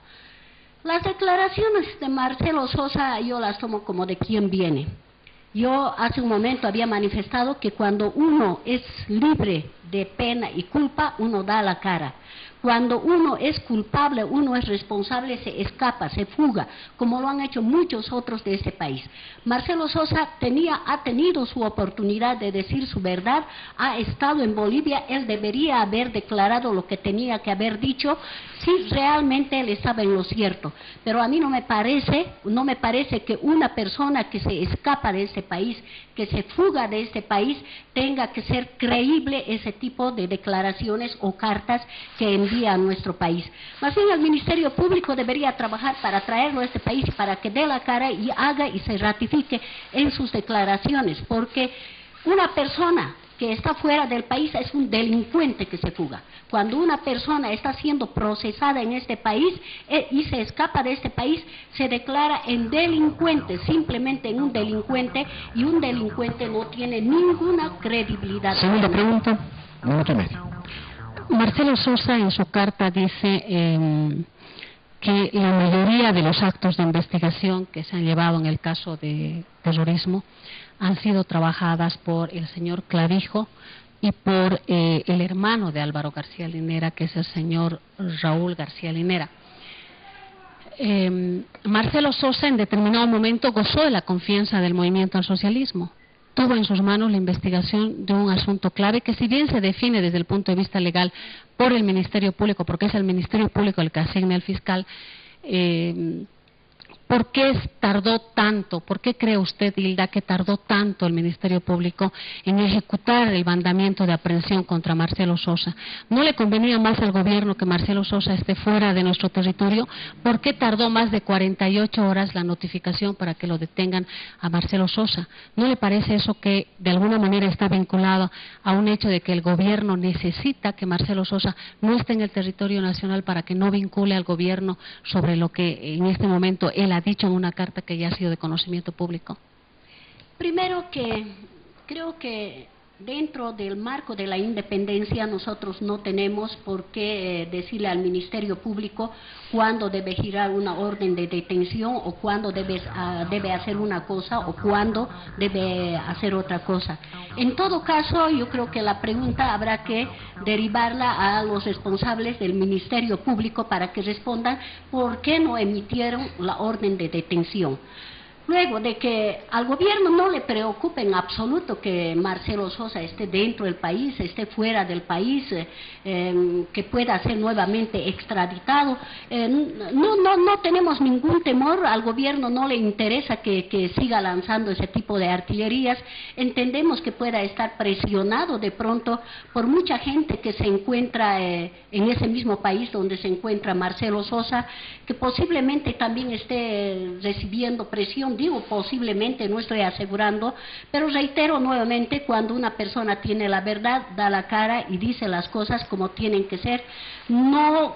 Las declaraciones de Marcelo Sosa yo las tomo como de quién viene. Yo hace un momento había manifestado que cuando uno es libre de pena y culpa, uno da la cara. Cuando uno es culpable, uno es responsable, se escapa, se fuga, como lo han hecho muchos otros de este país. Marcelo Sosa ha tenido su oportunidad de decir su verdad, ha estado en Bolivia, él debería haber declarado lo que tenía que haber dicho, si realmente él estaba en lo cierto. Pero a mí no me parece que una persona que se escapa de este país, que se fuga de este país, tenga que ser creíble ese tipo de declaraciones o cartas que envía a nuestro país. Más bien el Ministerio Público debería trabajar para traerlo a este país, para que dé la cara y haga y se ratifique en sus declaraciones, porque una persona que está fuera del país es un delincuente que se fuga. Cuando una persona está siendo procesada en este país y se escapa de este país, se declara en delincuente, simplemente en un delincuente, y un delincuente no tiene ninguna credibilidad. Segunda pregunta, minuto y medio. Marcelo Sosa en su carta dice que la mayoría de los actos de investigación que se han llevado en el caso de terrorismo han sido trabajadas por el señor Clavijo y por el hermano de Álvaro García Linera, que es el señor Raúl García Linera. Marcelo Sosa en determinado momento gozó de la confianza del movimiento al socialismo. Tuvo en sus manos la investigación de un asunto clave que, si bien se define desde el punto de vista legal por el Ministerio Público, porque es el Ministerio Público el que asigna al fiscal, ¿por qué tardó tanto? ¿Por qué cree usted, Hilda, que tardó tanto el Ministerio Público en ejecutar el mandamiento de aprehensión contra Marcelo Sosa? ¿No le convenía más al gobierno que Marcelo Sosa esté fuera de nuestro territorio? ¿Por qué tardó más de 48 horas la notificación para que lo detengan a Marcelo Sosa? ¿No le parece eso que de alguna manera está vinculado a un hecho de que el gobierno necesita que Marcelo Sosa no esté en el territorio nacional para que no vincule al gobierno sobre lo que en este momento él ha dicho en una carta que ya ha sido de conocimiento público? Primero, que creo que dentro del marco de la independencia nosotros no tenemos por qué decirle al Ministerio Público cuándo debe girar una orden de detención o cuándo debe hacer una cosa o cuándo debe hacer otra cosa. En todo caso, yo creo que la pregunta habrá que derivarla a los responsables del Ministerio Público para que respondan por qué no emitieron la orden de detención. Luego de que al gobierno no le preocupa en absoluto que Marcelo Sosa esté dentro del país, esté fuera del país, que pueda ser nuevamente extraditado, no tenemos ningún temor. Al gobierno no le interesa que siga lanzando ese tipo de artillerías. Entendemos que pueda estar presionado de pronto por mucha gente que se encuentra en ese mismo país donde se encuentra Marcelo Sosa, que posiblemente también esté recibiendo presión. Digo posiblemente, no estoy asegurando, pero reitero nuevamente, cuando una persona tiene la verdad, da la cara y dice las cosas como tienen que ser, no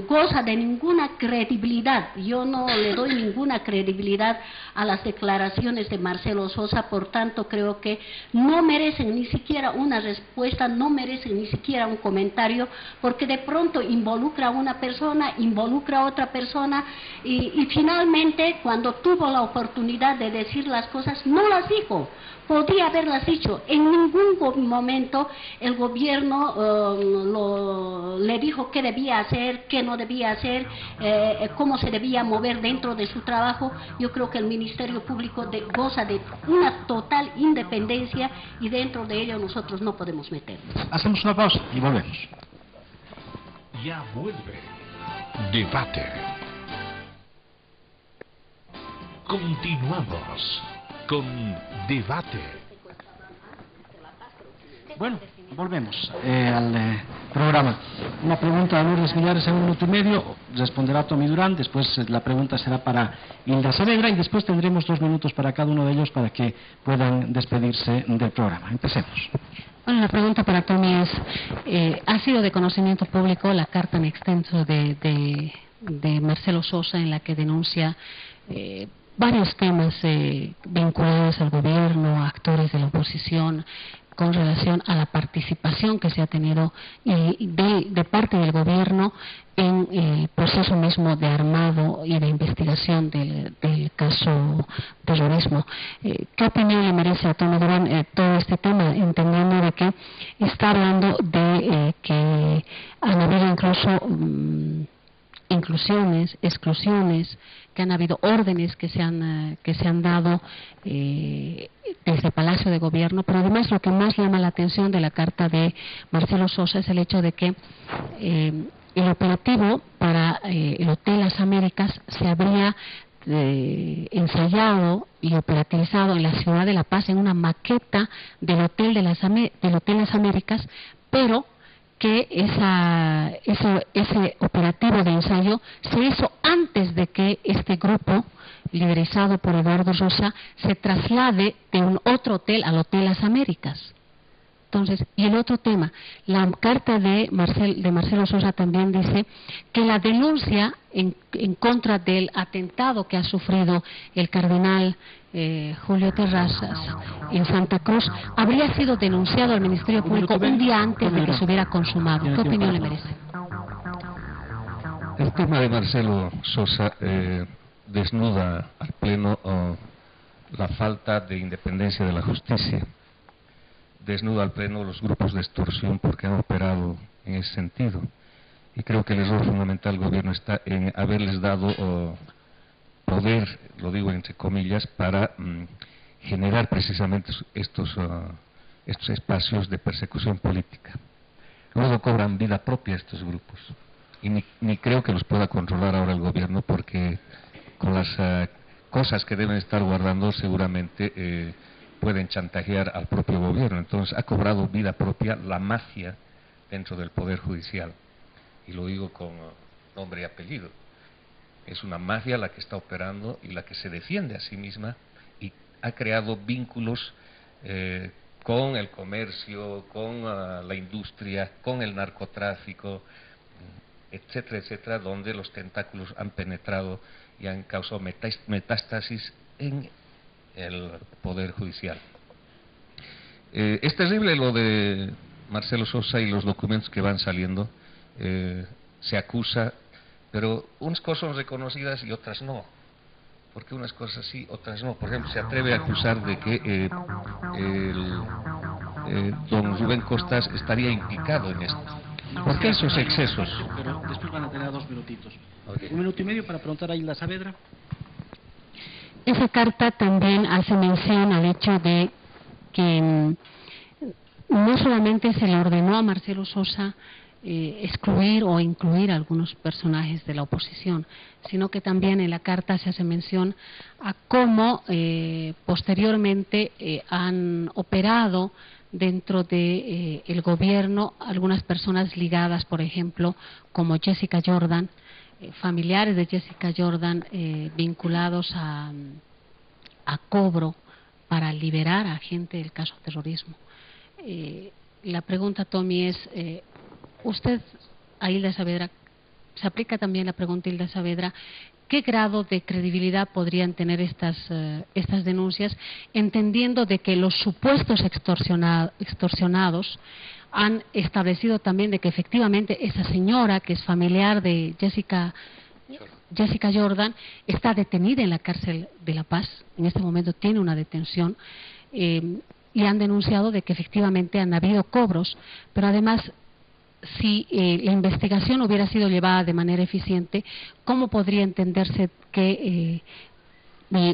goza de ninguna credibilidad. Yo no le doy ninguna credibilidad a las declaraciones de Marcelo Sosa, por tanto creo que no merecen ni siquiera una respuesta, no merecen ni siquiera un comentario, porque de pronto involucra a una persona, involucra a otra persona y finalmente cuando tuvo la oportunidad de decir las cosas, no las dijo. Podía haberlas dicho. En ningún momento el gobierno le dijo qué debía hacer, qué no debía hacer, cómo se debía mover dentro de su trabajo. Yo creo que el Ministerio Público goza de una total independencia y dentro de ello nosotros no podemos meternos. Hacemos una pausa y volvemos. Ya vuelve Debate. Continuamos con Debate. Bueno, volvemos al programa. Una pregunta de Lourdes Millares en 1 minuto y medio, responderá Tommy Durán, después la pregunta será para Hilda Saavedra y después tendremos 2 minutos para cada uno de ellos para que puedan despedirse del programa. Empecemos. Bueno, la pregunta para Tommy es, ¿ha sido de conocimiento público la carta en extenso de Marcelo Sosa en la que denuncia varios temas vinculados al gobierno, a actores de la oposición, con relación a la participación que se ha tenido de parte del gobierno en el proceso mismo de armado y de investigación del caso terrorismo? ¿Qué opinión le merece a Tommy Durán todo este tema, entendiendo de que está hablando de que han habido incluso inclusiones, exclusiones, que han habido órdenes que se han dado desde Palacio de Gobierno, pero además lo que más llama la atención de la carta de Marcelo Sosa es el hecho de que el operativo para el Hotel Las Américas se habría ensayado y operativizado en la ciudad de La Paz en una maqueta del Hotel Las Américas, pero que ese operativo de ensayo se hizo antes de que este grupo, liderizado por Eduardo Rosa, se traslade de un otro hotel al Hotel Las Américas. Entonces, y el otro tema, la carta de Marcelo Sosa también dice que la denuncia en contra del atentado que ha sufrido el cardenal Julio Terrazas en Santa Cruz habría sido denunciado al Ministerio Público un día antes de que se hubiera consumado. ¿Qué opinión le merece? El tema de Marcelo Sosa desnuda al Pleno la falta de independencia de la justicia, desnuda al Pleno los grupos de extorsión porque han operado en ese sentido. Y creo que el error fundamental del gobierno está en haberles dado poder, lo digo entre comillas, para generar precisamente estos espacios de persecución política. Luego cobran vida propia estos grupos. Y ni creo que los pueda controlar ahora el gobierno, porque con las cosas que deben estar guardando seguramente pueden chantajear al propio gobierno. Entonces ha cobrado vida propia la mafia dentro del Poder Judicial. Y lo digo con nombre y apellido. Es una mafia la que está operando y la que se defiende a sí misma y ha creado vínculos con el comercio, con la industria, con el narcotráfico, etcétera, etcétera, donde los tentáculos han penetrado y han causado metástasis en el Poder Judicial. Es terrible lo de Marcelo Sosa y los documentos que van saliendo. Se acusa, pero unas cosas son reconocidas y otras no. Porque unas cosas sí, otras no. Por ejemplo, se atreve a acusar de que don Rubén Costas estaría implicado en esto. ¿Por qué esos excesos? Pero después van a tener 2 minutitos. Okay. 1 minuto y medio para preguntar a Hilda Saavedra. esa carta también hace mención al hecho de que no solamente se le ordenó a Marcelo Sosa excluir o incluir a algunos personajes de la oposición, sino que también en la carta se hace mención a cómo posteriormente han operado dentro de el gobierno algunas personas ligadas, por ejemplo, como Jessica Jordan, familiares de Jessica Jordan vinculados a cobro para liberar a gente del caso terrorismo. La pregunta, Tommy, es, usted, a Hilda Saavedra, se aplica también la pregunta, Hilda Saavedra, ¿qué grado de credibilidad podrían tener estas denuncias, entendiendo de que los supuestos extorsionados han establecido también de que efectivamente esa señora, que es familiar de Jessica Jordan, está detenida en la cárcel de La Paz, en este momento tiene una detención, y han denunciado de que efectivamente han habido cobros, pero además, si la investigación hubiera sido llevada de manera eficiente, ¿cómo podría entenderse que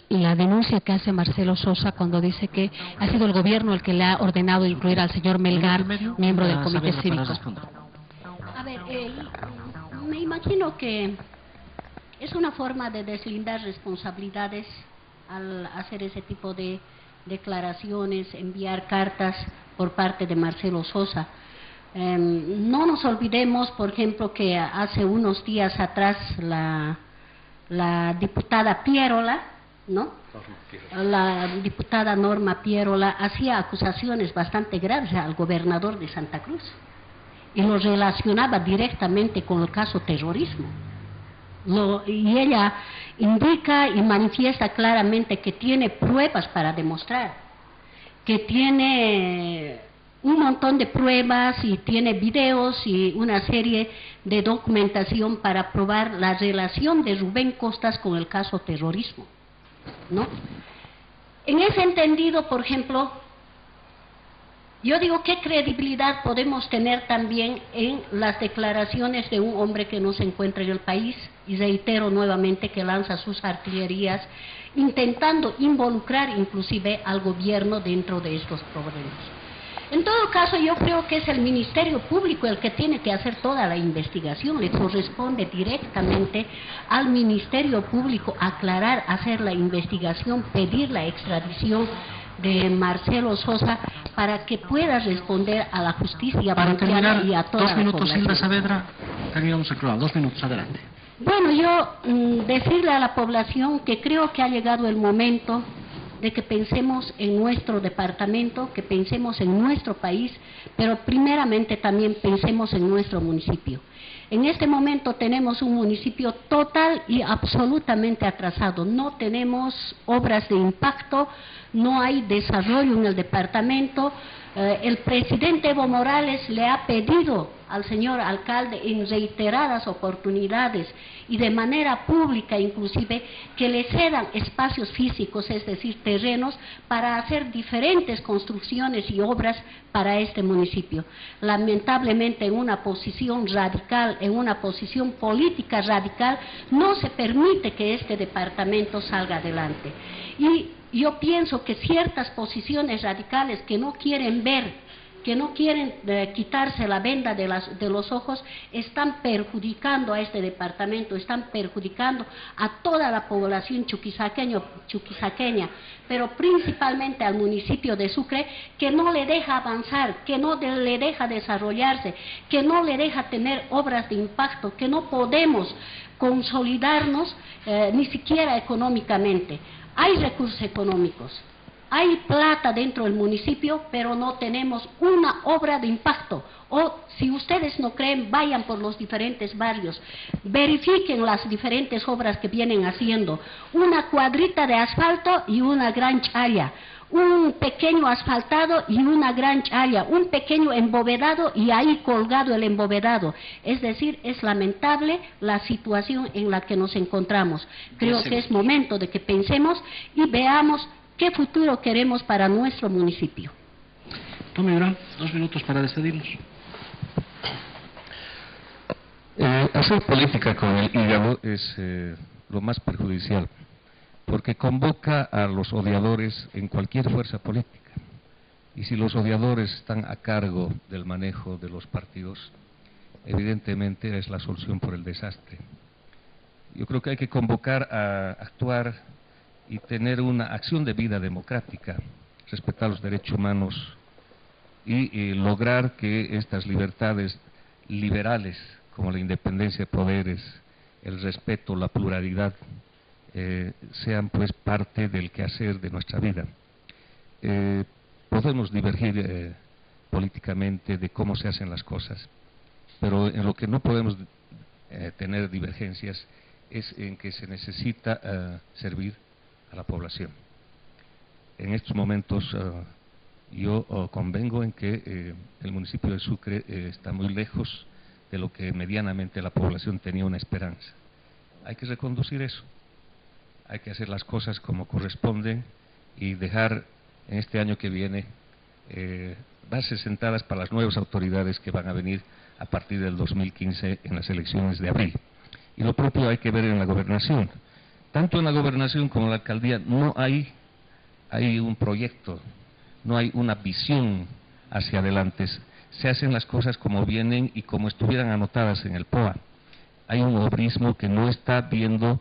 la denuncia que hace Marcelo Sosa cuando dice que ha sido el gobierno el que le ha ordenado incluir al señor Melgar, miembro del Comité Cívico? A ver, me imagino que es una forma de deslindar responsabilidades al hacer ese tipo de declaraciones, enviar cartas por parte de Marcelo Sosa. No nos olvidemos, por ejemplo, que hace unos días atrás la diputada Pierola, ¿no? La diputada Norma Pierola hacía acusaciones bastante graves al gobernador de Santa Cruz y lo relacionaba directamente con el caso terrorismo. Y ella indica y manifiesta claramente que tiene pruebas para demostrar, que tiene un montón de pruebas y tiene videos y una serie de documentación para probar la relación de Rubén Costas con el caso terrorismo, ¿no? En ese entendido, por ejemplo, yo digo, ¿qué credibilidad podemos tener también en las declaraciones de un hombre que no se encuentra en el país? Y reitero nuevamente que lanza sus artillerías intentando involucrar inclusive al gobierno dentro de estos problemas. En todo caso, yo creo que es el Ministerio Público el que tiene que hacer toda la investigación. Le corresponde directamente al Ministerio Público aclarar, hacer la investigación, pedir la extradición de Marcelo Sosa para que pueda responder a la justicia para terminar, y a toda 2 minutos, la población. Hilda Saavedra, terminamos el programa. 2 minutos, adelante. Bueno, yo decirle a la población que creo que ha llegado el momento de que pensemos en nuestro departamento, que pensemos en nuestro país, pero primeramente también pensemos en nuestro municipio. En este momento tenemos un municipio total y absolutamente atrasado. No tenemos obras de impacto, no hay desarrollo en el departamento. El presidente Evo Morales le ha pedido al señor alcalde en reiteradas oportunidades y de manera pública inclusive que le cedan espacios físicos, es decir, terrenos, para hacer diferentes construcciones y obras para este municipio. Lamentablemente, en una posición radical, en una posición política radical, no se permite que este departamento salga adelante. Y yo pienso que ciertas posiciones radicales que no quieren ver, que no quieren quitarse la venda de los ojos, están perjudicando a este departamento, están perjudicando a toda la población chuquisaqueña, pero principalmente al municipio de Sucre, que no le deja avanzar, que no le deja desarrollarse, que no le deja tener obras de impacto, que no podemos consolidarnos ni siquiera económicamente. Hay recursos económicos, hay plata dentro del municipio, pero no tenemos una obra de impacto. O si ustedes no creen, vayan por los diferentes barrios, verifiquen las diferentes obras que vienen haciendo. Una cuadrita de asfalto y una gran chaya, un pequeño asfaltado y una gran chaya, un pequeño embovedado y ahí colgado el embovedado. Es decir, es lamentable la situación en la que nos encontramos. Creo que es momento de que pensemos y veamos qué futuro queremos para nuestro municipio. Tommy Durán, 2 minutos para despedirnos. Hacer política con el hígado es lo más perjudicial, porque convoca a los odiadores en cualquier fuerza política. Y si los odiadores están a cargo del manejo de los partidos, evidentemente es la solución por el desastre. Yo creo que hay que convocar a actuar y tener una acción de vida democrática, respetar los derechos humanos y lograr que estas libertades liberales, como la independencia de poderes, el respeto, la pluralidad, sean pues parte del quehacer de nuestra vida. Podemos divergir políticamente de cómo se hacen las cosas, pero en lo que no podemos tener divergencias es en que se necesita servir a la población. En estos momentos yo convengo en que el municipio de Sucre está muy lejos de lo que medianamente la población tenía una esperanza. Hay que reconducir eso, hay que hacer las cosas como corresponden y dejar en este año que viene bases sentadas para las nuevas autoridades que van a venir a partir del 2015 en las elecciones de abril. Y lo propio hay que ver en la gobernación. Tanto en la gobernación como en la alcaldía no hay un proyecto, no hay una visión hacia adelante. Se hacen las cosas como vienen y como estuvieran anotadas en el POA. Hay un obrismo que no está viendo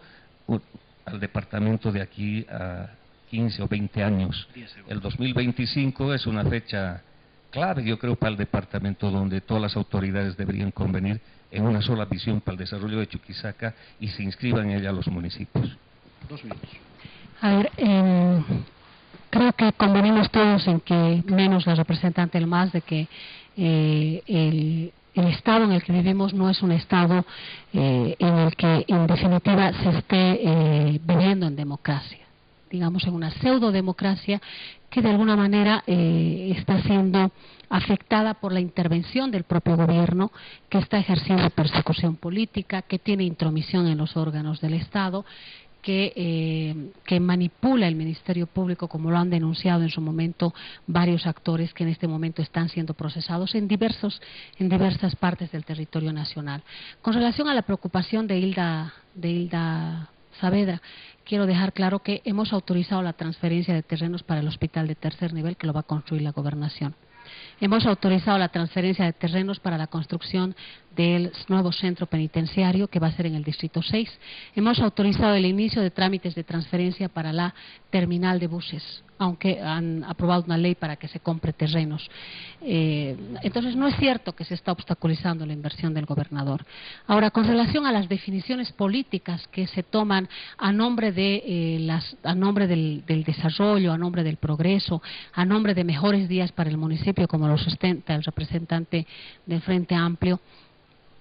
al departamento de aquí a 15 o 20 años. El 2025 es una fecha clave, yo creo, para el departamento, donde todas las autoridades deberían convenir en una sola visión para el desarrollo de Chuquisaca y se inscriban en ella los municipios. 2 minutos. A ver, creo que convenimos todos en que, menos la representante del MAS, de que el estado en el que vivimos no es un estado en el que en definitiva se esté viviendo en democracia, digamos en una pseudo-democracia que de alguna manera está siendo afectada por la intervención del propio gobierno, que está ejerciendo persecución política, que tiene intromisión en los órganos del Estado, que manipula el Ministerio Público, como lo han denunciado en su momento varios actores que en este momento están siendo procesados en diversas partes del territorio nacional. Con relación a la preocupación de Hilda Saavedra, quiero dejar claro que hemos autorizado la transferencia de terrenos para el hospital de tercer nivel que lo va a construir la gobernación. Hemos autorizado la transferencia de terrenos para la construcción del nuevo centro penitenciario que va a ser en el Distrito 6. Hemos autorizado el inicio de trámites de transferencia para la terminal de buses, aunque han aprobado una ley para que se compre terrenos. Entonces no es cierto que se está obstaculizando la inversión del gobernador. Ahora, con relación a las definiciones políticas que se toman a nombre del desarrollo, a nombre del progreso, a nombre de mejores días para el municipio, como lo sustenta el representante del Frente Amplio,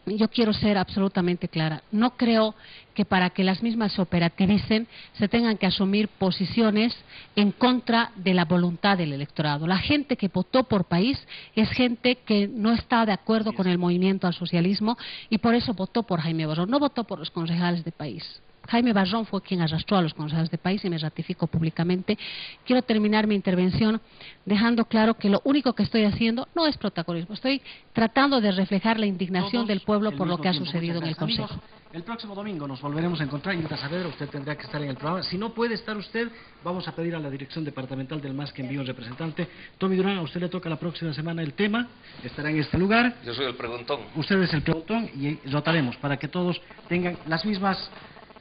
yo quiero ser absolutamente clara. No creo que para que las mismas se operativicen se tengan que asumir posiciones en contra de la voluntad del electorado. La gente que votó por país es gente que no está de acuerdo con el movimiento al socialismo y por eso votó por Jaime Barrón, no votó por los concejales de país. Jaime Barrón fue quien arrastró a los concejales de país y me ratifico públicamente. Quiero terminar mi intervención dejando claro que lo único que estoy haciendo no es protagonismo, estoy tratando de reflejar la indignación del pueblo por lo que ha sucedido en el Consejo. Amigos, el próximo domingo nos volveremos a encontrar. Hilda Saavedra, usted tendrá que estar en el programa. Si no puede estar usted, vamos a pedir a la Dirección Departamental del MAS que envíe un representante. Tommy Durán, a usted le toca la próxima semana el tema, estará en este lugar. Yo soy el preguntón. Usted es el preguntón y rotaremos para que todos tengan las mismas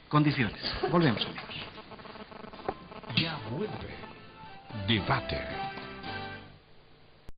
condiciones. Volvemos, amigos. Ya vuelve Debate.